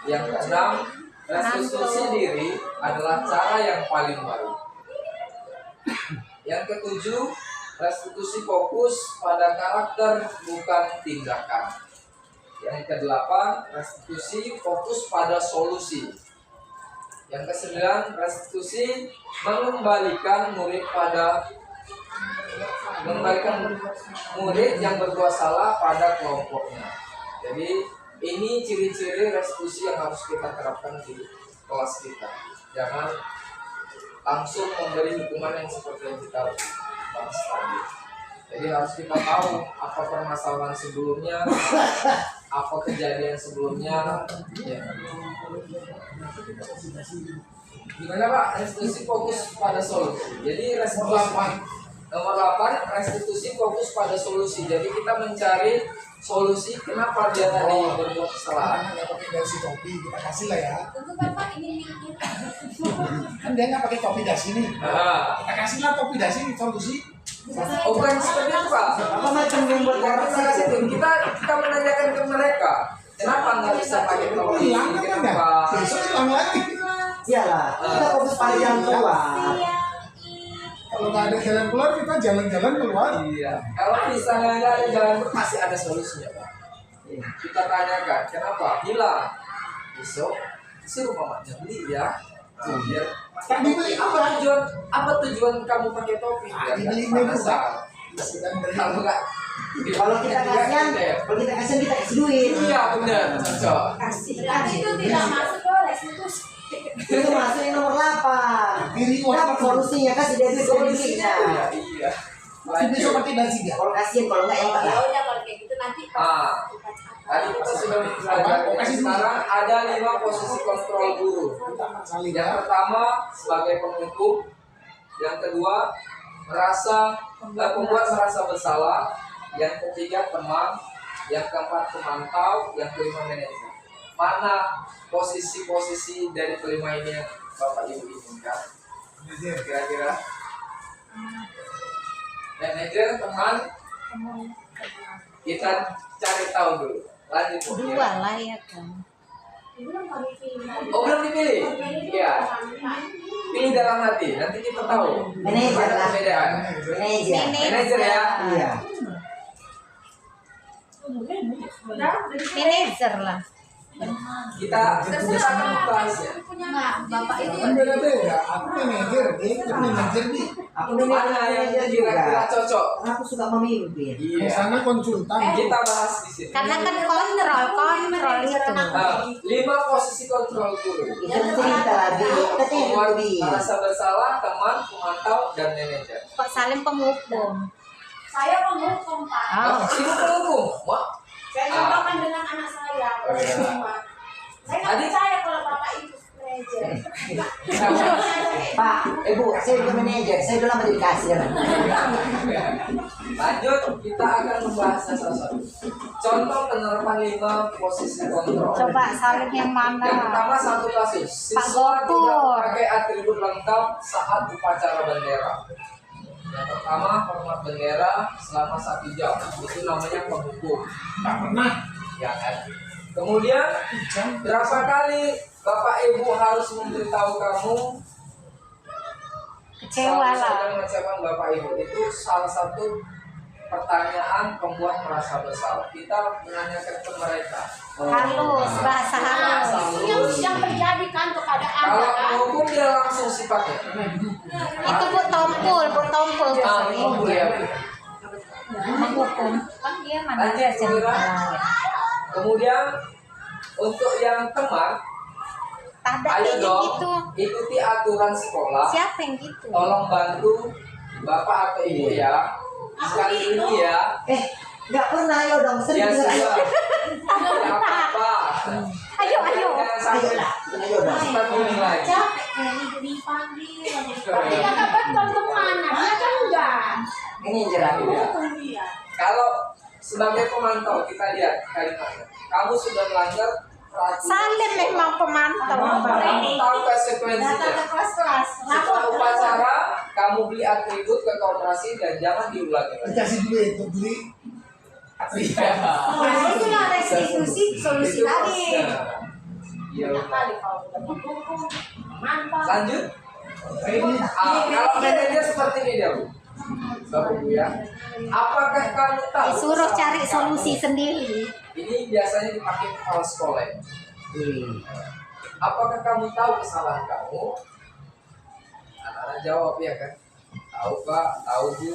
Yang keenam, restitusi diri adalah cara yang paling baik. Yang ketujuh, restitusi fokus pada karakter bukan tindakan. Yang kedelapan, restitusi fokus pada solusi. Yang kesembilan, restitusi mengembalikan murid yang berbuat salah pada kelompoknya. Jadi ini ciri-ciri restitusi yang harus kita terapkan di kelas kita. Jangan langsung memberi hukuman yang seperti yang kita bahas tadi. Jadi harus kita tahu apa permasalahan sebelumnya, apa kejadian sebelumnya. Ya. Gimana Pak? Restitusi fokus pada solusi. Jadi restitusi nomor 8, restitusi fokus pada solusi. Jadi kita mencari solusi kenapa dia tadi berbuat kesalahan. Hanya pakai garis topi kita kasih lah ya. Tentu Bapak ini. Kan dia nggak pakai topi dasi nih. Kita kasihlah topi dasi solusi. Oh, bukan seperti itu, Pak. Apa macam yang buat Bukan seperti itu. Kita menanyakan ke mereka, kenapa nggak bisa pakai topi? Hilang kan enggak? Kenapa? Besok hilang lagi. Iyalah, kita fokus pada jalan keluar. Kalau nggak ada jalan keluar, kita jalan-jalan keluar. Iya. Kalau misalnya nggak ada jalan keluar, pasti ada solusinya, Pak. Kita tanyakan, kenapa hilang? Besok suruh mamanya beli ya. Biar Tak dibeli apa tujuan kamu pakai topi? Biar dibeli nggak meja. panas. Kalau nggak Kalau kita kasihan, kita kasih duit. iya benar, cocok. Berarti itu tidak masuk ke restitusi. Itu masuk yang nomor 8. Diri Dapat solusinya, kasih dia duit Solusinya sedikitnya. iya. Tapi besok pakai dasi dia. Kalau kasihan, kalau enggak ya enggak Ya lah. udah kalau kayak gitu nanti Tadi kita sudah belajar. Sekarang ada 5 posisi kontrol guru. Saling Yang ya. pertama sebagai penghukum, yang kedua membuat merasa bersalah, yang ketiga teman, yang keempat pemantau, yang kelima manajer. Mana posisi-posisi dari kelima ini yang Bapak Ibu inginkan? Kira-kira manajer, teman, kita cari tahu dulu. Lanjut. Dua lah ya kan. Oh, belum dipilih? Iya. Pilih dalam hati, nanti kita tahu. Manajer Ada lah. perbedaan. Manajer. Manajer ya. Iya. Manajer lah. Kita akan membahas ya. Nah, Bapak itu Kan beda-beda. Aku manajer, dia ikut manajer nih. Aku Mana yang manajer kira-kira juga. cocok? Aku suka memimpin. Di Iya. sana konsultan. Kita bahas di sini. Karena kan kontrol itu. 5 posisi kontrol guru. Itu cerita lagi. Katanya Membuat lebih. merasa bersalah, teman, pemantau, dan manajer. Kok Salim penghukum? saya penghukum Pak. Oh. Ini penghukum. Wah. Saya contohkan dengan anak saya. Oh, iya. Semua. Saya nggak Tadi- percaya kalau Bapak itu manajer. Pak, Bu, saya juga manajer. Saya udah lama dikasih. Lanjut, kita akan membahas salah satu. Contoh penerapan 5 posisi kontrol. Coba Salim yang Yang mana? pertama satu kasus, Pak siswa tidak Gopur. memakai atribut lengkap saat upacara bendera. Yang pertama, hormat bendera selama 1 jam. Itu namanya penghukum. Nggak pernah. Ya kan? Kemudian berapa kali Bapak Ibu harus memberitahu kamu Kecewa selalu saja lah. mengecewakan Bapak Ibu? Itu salah satu pertanyaan pembuat merasa bersalah. Kita menanyakan ke mereka. Halus, bahasa halus. Yang terjadi kan kepada Kalau Anda kan. penghukum dia langsung sifatnya. Itu Bu Tompul tuh Ah, Salim. penghukum ya. Menghukum. Kan dia mana Lanjut, dia Kira. Kemudian untuk yang teman, Ada ayo ini dong gitu. ikuti aturan sekolah. Siapa yang gitu? Tolong bantu Bapak atau Ibu ya. Sekali ini ya. Nggak pernah, ayo dong. Sering Ya dengar. sudah. Tidak apa-apa. Ayo. Jangan sampai Ayo dong. cepat dinilai. Capek kayaknya dipanggil. Tapi kata betul kemana? Dia kan enggak. Manajer aku. Hukum dia. Kalau sebagai pemantau kita lihat kalimatnya. Kamu sudah melanggar peraturan. Salim memang pemantau. Kamu tahu Datang konsekuensinya. ke kelas-kelas. Setelah upacara, kamu beli atribut ke koperasi dan jangan diulangi lagi. Dikasih duit untuk beli. Iya. Nah, itulah restitusi solusi Itu tadi. maksudnya. Iya. Banyak kali kalau udah menghukum, mantap. Lanjut. Kalau manajer seperti ini dia, Bu. Bapak Ibu ya. Apakah kamu tahu? Disuruh cari kesalahan solusi kamu? sendiri. Ini biasanya dipakai kepala sekolah. Ya. Apakah kamu tahu kesalahan kamu? Anak-anak jawab ya kan. Tahu Pak, tahu Bu.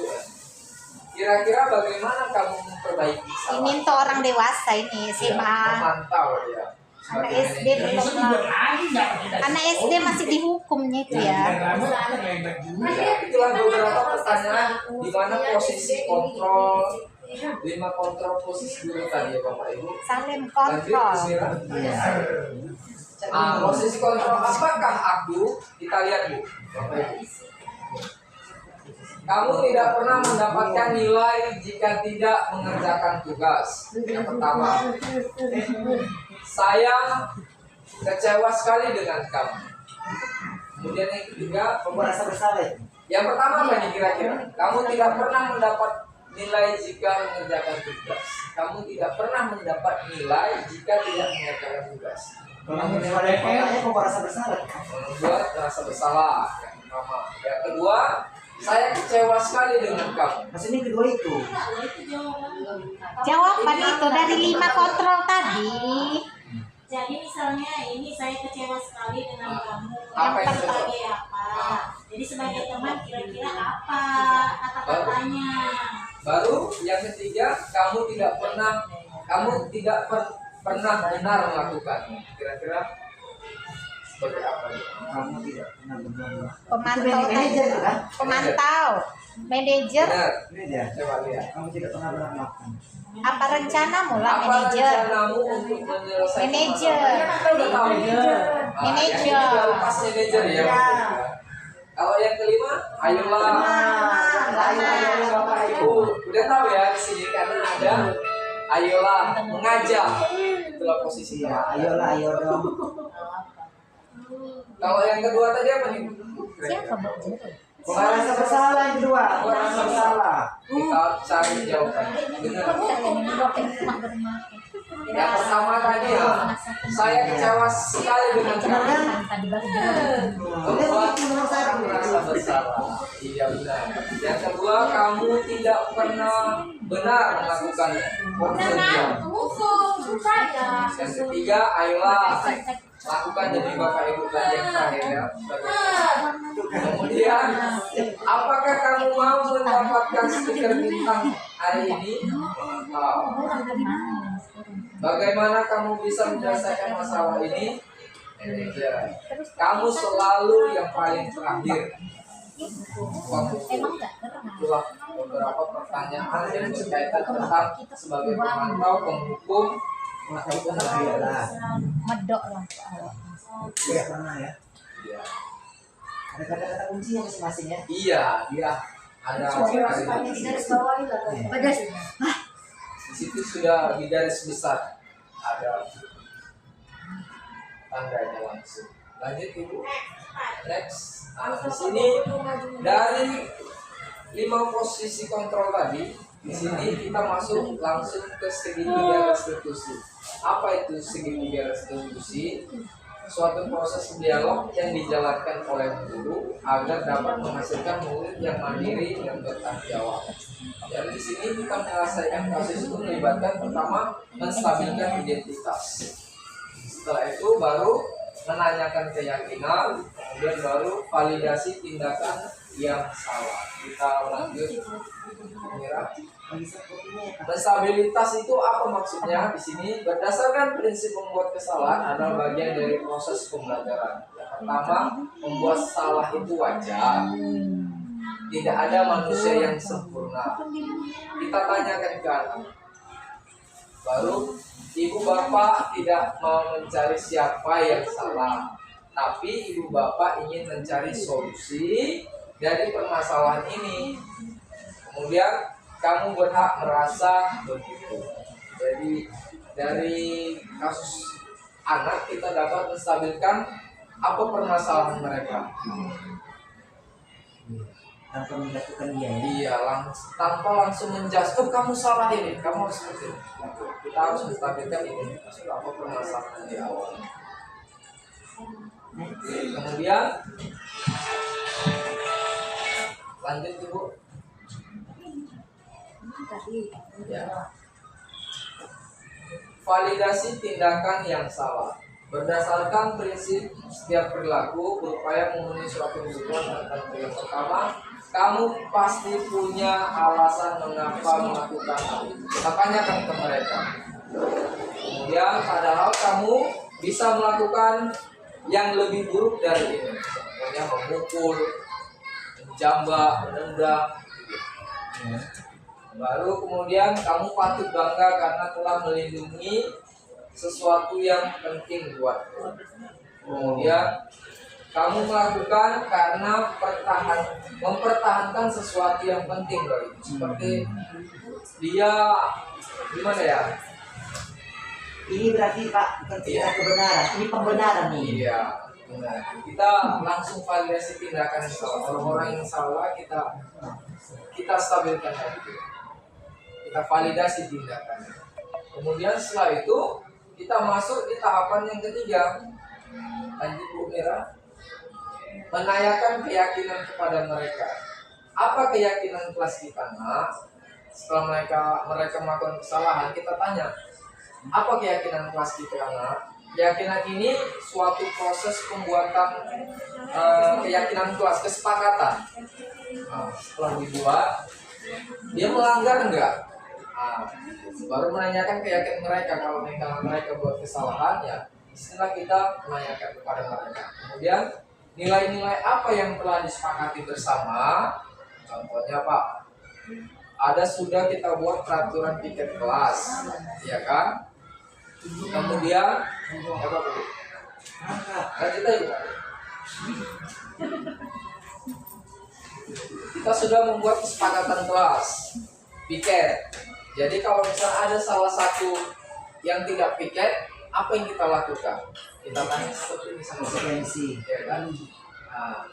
Kira-kira bagaimana kamu memperbaiki kesalahan? Ini untuk orang dewasa ini SMA. Memantau ya. Anak sebagai SD manajer. belum Besok dibuat lagi nggak pakai dasi. Anak SD masih dihukumnya itu ya. Ya, itulah beberapa pertanyaan di mana posisi kontrol 5 kontrol posisi dulu tadi ya Bapak Ibu. Salim Lanjut, kontrol. Bismillah. Posisi kontrol apakah aku? Kita lihat Bu. Bapak Ibu. Kamu tidak pernah mendapatkan nilai jika tidak mengerjakan tugas. Yang pertama, saya kecewa sekali dengan kamu. Kemudian yang ketiga, Merasa bersalah. yang pertama apa nih kira-kira? Kamu tidak pernah mendapat nilai jika mengerjakan tugas. Kamu tidak pernah mendapat nilai jika tidak mengerjakan tugas. Kalau menilai kok merasa bersalah. Membuat merasa bersalah. Yang pertama. Yang kedua, saya kecewa sekali dengan kamu. Maksudnya kedua itu. Jawaban itu dari 5 kontrol tadi. Jadi misalnya ini saya kecewa sekali dengan kamu. Apa yang sebagai apa? Jadi sebagai teman kira-kira apa kata-katanya? Baru yang ketiga, kamu tidak pernah benar melakukannya. Kira-kira seperti apa? Kamu tidak pernah benar. Pemantau Manajer tadi. kan? Pemantau. Manajer. Benar. Ini dia. Coba lihat. Kamu tidak pernah benar melakukan. Apa rencanamu lah Apa manajer? rencanamu untuk menyelesaikan Manajer. masalah? Kita udah tahu. Manajer. Yang ini baru pas manajer ya. Kalau yang kelima, ayolah. Ayo Bapak Ibu. Udah tahu ya di sini karena ada ayolah mengajak. Itulah posisinya. Iya, ayolah, ayo dong. Kalau yang kedua tadi apa nih? Siapa Bu? Merasa bersalah yang kedua. Merasa bersalah. Kita cari jawabannya. Benar. Yang pertama tadi ya, saya kecewa sekali dengan kamu. Membuat kamu merasa bersalah. Iya benar. Yang kedua, kamu tidak pernah benar melakukannya. Yang ketiga, ayolah lakukan demi Bapak Ibu yang terakhir ya. Kemudian, apakah kamu mau mendapatkan stiker bintang hari ini? Bagaimana kamu bisa menyelesaikan masalah ini? Kamu selalu yang paling terakhir. Itulah beberapa pertanyaan yang berkaitan tentang sebagai pemantau, penghukum, Maksudnya ayolah. Medok lah. Iya pernah ya. Iya. Ada kata-kata kunci yang masing-masing ya. Iya, dia ada. Di situ sudah di garis besar ada tandanya langsung. Lanjut Ibu. Next. Nah, di sini dari 5 posisi kontrol tadi, di sini kita masuk langsung ke segitiga restitusi. Apa itu segitiga restitusi? Suatu proses dialog yang dijalankan oleh guru agar dapat menghasilkan murid yang mandiri dan bertanggung jawab. Dan di sini kita menyelesaikan kasus itu melibatkan pertama menstabilkan identitas. Setelah itu baru menanyakan keyakinan, kemudian baru validasi tindakan yang salah. Kita lanjut. Stabilitas itu apa maksudnya? Di sini berdasarkan prinsip membuat kesalahan adalah bagian dari proses pembelajaran. Yang pertama, membuat salah itu wajar. Tidak ada manusia yang sempurna. Kita tanyakan ke anak. Baru ibu bapak tidak mau mencari siapa yang salah, tapi ibu bapak ingin mencari solusi dari permasalahan ini. Kemudian kamu berhak merasa begitu. Jadi dari kasus anak kita dapat menstabilkan apa permasalahan mereka. Tanpa menjatuhkan dia ya. Iya, tanpa langsung menjudge, kamu salah ini, kamu harus seperti ini. Kita harus menstabilkan ini. Apa permasalahan di awal. Kemudian lanjut Ibu. Ya. Validasi tindakan yang salah. Berdasarkan prinsip setiap perilaku berupaya memenuhi suatu kebutuhan tentang yang pertama, kamu pasti punya alasan mengapa melakukan hal itu. Tanyakan ke mereka. Kemudian padahal kamu bisa melakukan yang lebih buruk dari ini, contohnya memukul, menjambak, menendang. Baru kemudian kamu patut bangga karena telah melindungi sesuatu yang penting buatmu. Kemudian kamu melakukan karena mempertahankan sesuatu yang penting bagimu. Seperti dia gimana ya? Ini berarti Pak bukan cerita kebenaran, ini pembenaran nih. Iya, benar. Kita langsung validasi tindakan yang salah. Orang-orang yang salah kita stabilkan lagi. Kita validasi tindakannya. Kemudian setelah itu kita masuk di tahapan yang ketiga. Lanjut Bu Mira. Menanyakan keyakinan kepada mereka. Apa keyakinan kelas kita, Nak? Setelah mereka melakukan kesalahan, kita tanya, apa keyakinan kelas kita, Nak? Keyakinan ini suatu proses pembuatan keyakinan kelas, kesepakatan. Nah, setelah dibuat, dia melanggar enggak? Nah, baru menanyakan keyakinan mereka. Kalau mereka buat kesalahan, ya istilah kita menanyakan kepada mereka. Kemudian nilai-nilai apa yang telah disepakati bersama? Contohnya Pak, ada sudah kita buat peraturan piket kelas, ya kan? Kemudian apa Bu? Lanjut aja. Kita sudah membuat kesepakatan kelas piket. Jadi kalau misalnya ada salah satu yang tidak piket, apa yang kita lakukan? Kita tanya seperti ini sama Konsekuensi. ya kan? Nah,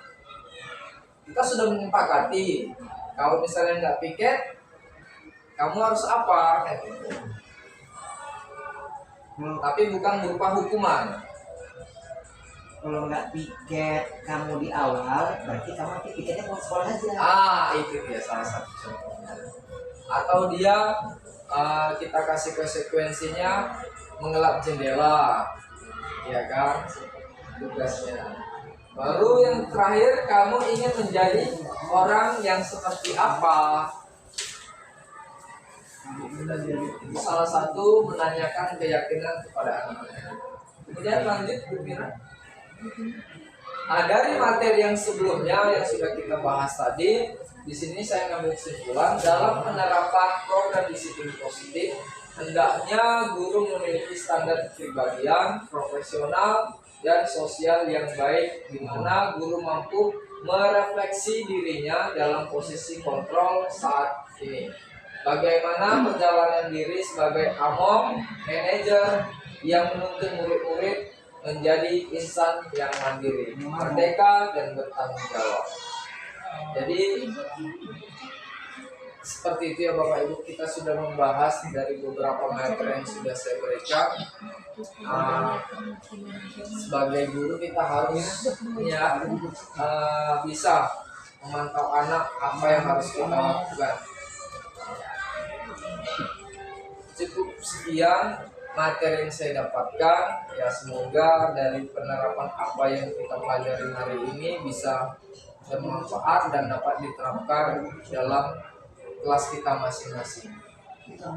kita sudah menyepakati kalau misalnya nggak piket, kamu harus apa? Tapi bukan berupa hukuman. Kalau nggak piket kamu di awal, berarti kamu piketnya mau sekolah aja. Itu dia salah satu contohnya. Atau dia kita kasih konsekuensinya mengelap jendela, ya kan? Tugasnya. Baru yang terakhir, kamu ingin menjadi orang yang seperti apa? Itu salah satu menanyakan keyakinan kepada anak-anak. Kemudian lanjut Bu Mira. Nah, dari materi yang sebelumnya yang sudah kita bahas tadi, di sini saya ngambil kesimpulan dalam penerapan program disiplin positif, hendaknya guru memiliki standar kepribadian, profesional, dan sosial yang baik, di mana guru mampu merefleksi dirinya dalam posisi kontrol saat ini. Bagaimana perjalanan diri sebagai among manajer yang menuntun murid-murid menjadi insan yang mandiri, merdeka, dan bertanggung jawab. Jadi seperti itu ya Bapak Ibu, kita sudah membahas dari beberapa materi yang sudah saya berikan. Sebagai guru kita harus bisa memantau anak apa yang harus kita lakukan. Cukup sekian materi yang saya dapatkan, ya semoga dari penerapan apa yang kita pelajari hari ini bisa bermanfaat dan dapat diterapkan dalam kelas kita masing-masing.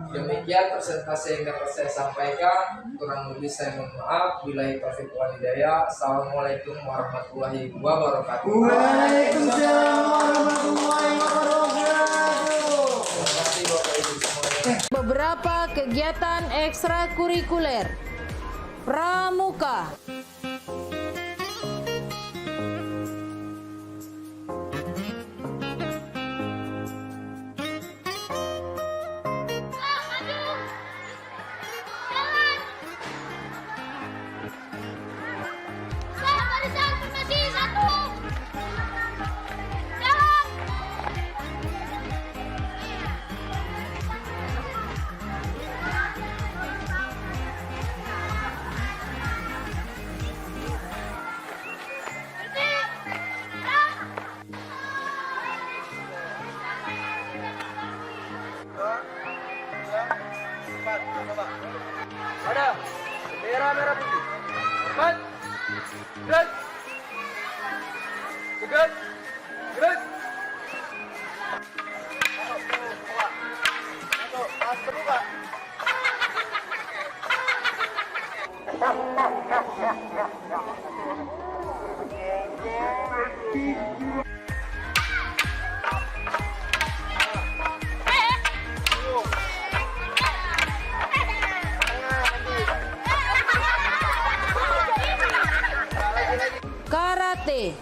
Demikian presentasi yang dapat saya sampaikan, kurang lebih saya mohon maaf. Billahi taufiq wal hidayah. Assalamualaikum warahmatullahi wabarakatuh. Waalaikumsalam warahmatullahi wabarakatuh. Terima kasih Bapak Ibu semuanya. Beberapa kegiatan ekstrakurikuler Pramuka. Ada bendera merah putih. Empat, gerak, gerak, gerak. Pas terbuka. Karate.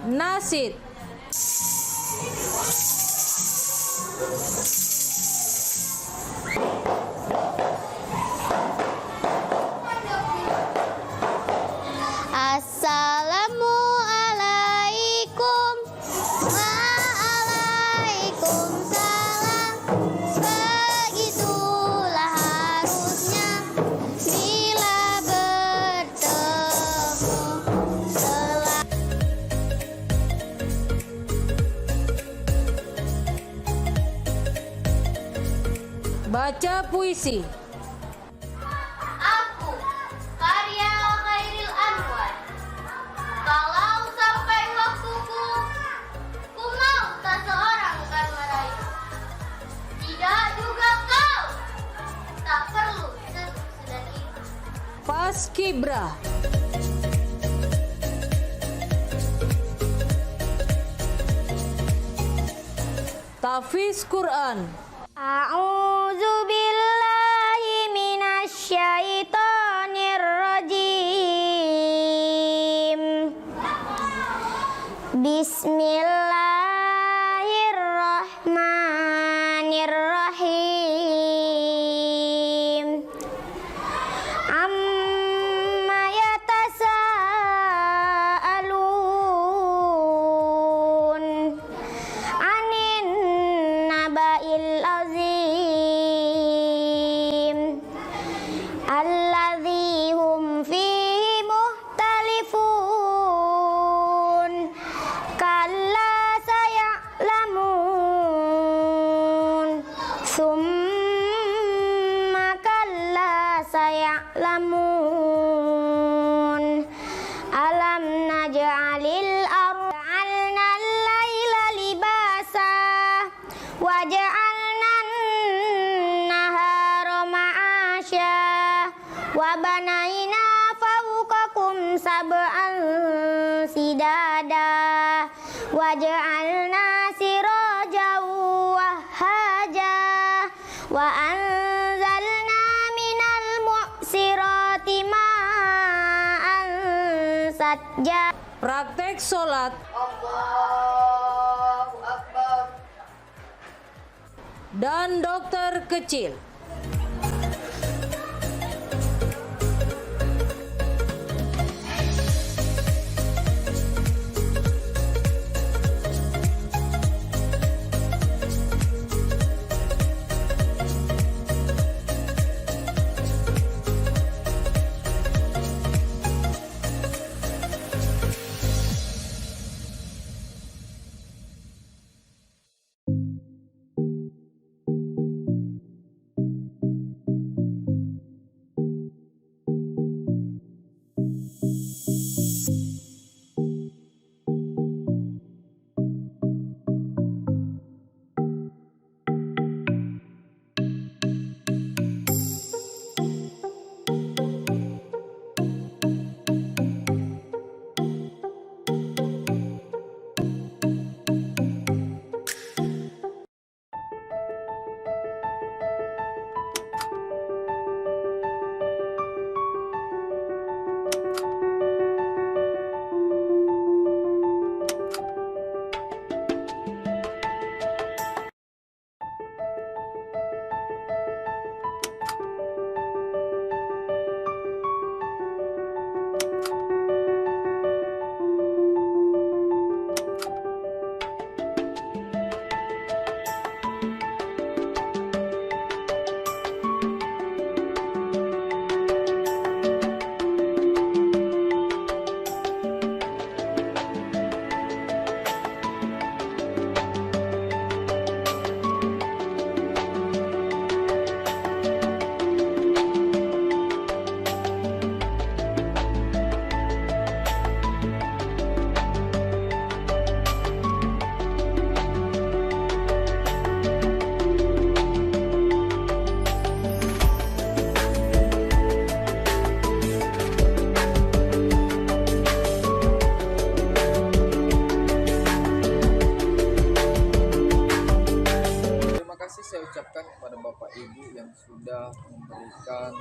Nasid. Assalamualaikum. Waalaikumsalam. Begitulah harusnya bila bertemu. Baca puisi. Aku, karya Khairil Anwar. Kalau sampai waktuku, ku mau tak seorang kan meraih. Tidak juga kau, tak perlu sedikit. Paskibra. Tahfiz Quran. A'udzu billahi minasyaitonir rajim. Bismillahirrahmanirrahim. Amma yatasaalun anin naba'il azim alladzi hum fihi muhtalifun kalla saya'lamun summa kalla saya'lamun alam naj'alil arda ja'alnal laila libasa wa ja'alnan nahara ma'asya wa banaina fawqakum sab'an sidada wa ja'alna sirajan wahhaja wa anzalna minal mu'sirati ma'an sajja. Praktek sholat. Allahu Akbar. Dan dokter kecil. Bapak Ibu yang sudah memberikan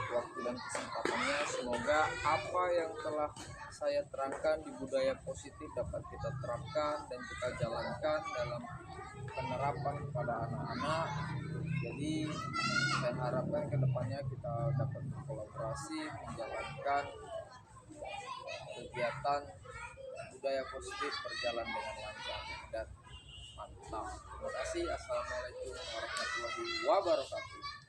waktu dan kesempatannya. Semoga apa yang telah saya terangkan di budaya positif dapat kita terapkan dan kita jalankan dalam penerapan kepada anak-anak. Jadi saya harapkan kedepannya kita dapat berkolaborasi menjalankan kegiatan budaya positif berjalan dengan lancar dan mantap. Terima kasih. Assalamualaikum warahmatullahi wabarakatuh.